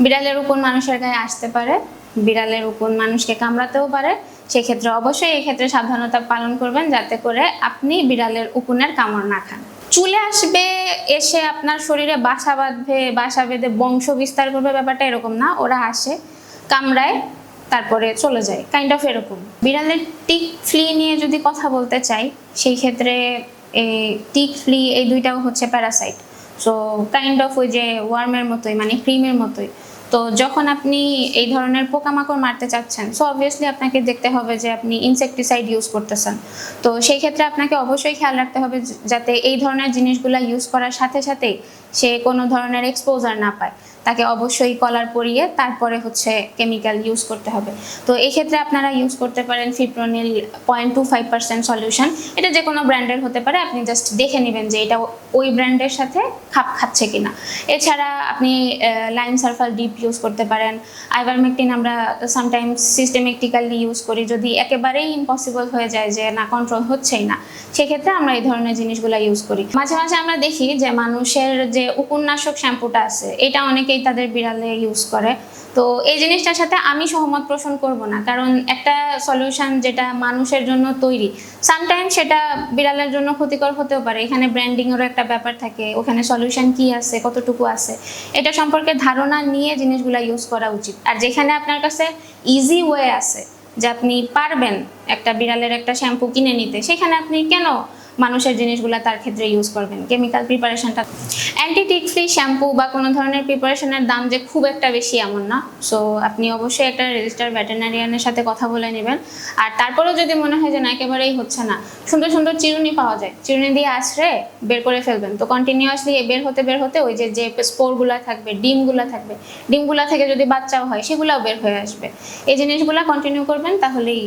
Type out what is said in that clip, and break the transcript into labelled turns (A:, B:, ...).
A: বিড়ালের উকুন মানুষের গায়ে আসতে পারে, বিড়ালের উকুন মানুষকে কামড়াতেও পারে। সেক্ষেত্রে অবশ্যই এক্ষেত্রে সাবধানতা পালন করবেন যাতে করে আপনি বিড়ালের উকুনের কামড় না খান। চলে আসবে, এসে আপনার শরীরে বাসা বেঁধে বংশ বিস্তার করবে, ব্যাপারটা এরকম না। ওরা আসে, কামড়ায়, তারপরে চলে যায়, কাইন্ড অফ এরকম। বিড়ালের টিক ফ্লি নিয়ে যদি কথা বলতে চাই, সেই ক্ষেত্রে এই টিক ফ্লি এই দুইটাও হচ্ছে প্যারাসাইট। সো কাইন্ড অফ ওই যে ওয়ার্মের মতোই, মানে ক্রিমের মতোই। তো যখন আপনি এই ধরনের পোকামাকড় মারতে চাচ্ছেন, সো অবভিয়াসলি আপনাকে দেখতে হবে যে আপনি ইনসেকটিসাইড ইউজ করতেছেন। তো সেই ক্ষেত্রে আপনাকে অবশ্যই খেয়াল রাখতে হবে যাতে এই ধরনের জিনিসগুলো ইউজ করার সাথে সাথেই সে কোনো ধরনের এক্সপোজার না পায়। তাকে অবশ্যই কলার পরিয়ে তারপরে হচ্ছে কেমিক্যাল ইউজ করতে হবে। তো এই ক্ষেত্রে আপনারা ইউজ করতে পারেন ফিপ্রোনিল 0.25% সলিউশন। এটা যে কোনো ব্র্যান্ডের হতে পারে, আপনি জাস্ট দেখে নেবেন যে এটা ওই ব্র্যান্ডের সাথে খাপ খাচ্ছে কিনা। এছাড়া আপনি লাইনসালফার ডিপ ইউজ করতে পারেন। আইভারমেকটিন আমরা সামটাইমস সিস্টেমেটিক্যালি ইউজ করি, যদি একেবারেই ইম্পসিবল হয়ে যায় যে না কন্ট্রোল হচ্ছেই না, সেক্ষেত্রে আমরা এই ধরনের জিনিসগুলো ইউজ করি। মাঝে মাঝে আমরা দেখি যে মানুষের যে উকুননাশক শ্যাম্পুটা আছে, এটা অনেকেই তাদের বিড়ালে ইউজ করে। তো এই জিনিসটার সাথে আমি সহমত পোষণ করব না, কারণ একটা সলিউশন যেটা মানুষের জন্য তৈরি, সামটাইমস সেটা বিড়ালের জন্য ক্ষতিকর হতেও পারে। এখানে ব্র্যান্ডিংয়েরও একটা ব্যাপার থাকে, ওখানে সলিউশন কি আছে, কতটুকু আছে, এটা সম্পর্কে ধারণা নিয়ে জিনিসগুলো ইউজ করা উচিত। আর যেখানে আপনার কাছে ইজি ওয়ে আছে যে আপনি পারবেন একটা বিড়ালের একটা শ্যাম্পু কিনে নিতে, সেখানে আপনি কেন মানুষের জিনিসগুলো তার ক্ষেত্রে ইউজ করবেন? কেমিক্যাল প্রিপারেশনটা, অ্যান্টি টিক ফ্রি শ্যাম্পু বা কোনো ধরনের প্রিপারেশনের দাম যে খুব একটা বেশি এমন না। সো আপনি অবশ্যই একটা রেজিস্টার্ড ভেটেরিনারিয়ানের সাথে কথা বলে নেবেন। আর তারপরেও যদি মনে হয় যে না একেবারেই হচ্ছে না, সুন্দর সুন্দর চিরুনি পাওয়া যায়, চিরুনি দিয়ে আছড়ে বের করে ফেলবেন। তো কন্টিনিউয়াসলি বের হতে ওই যে স্পোরগুলা থাকবে, ডিমগুলা থেকে যদি বাচ্চাও হয় সেগুলোও বের হয়ে আসবে। এই জিনিসগুলো কন্টিনিউ করবেন, তাহলেই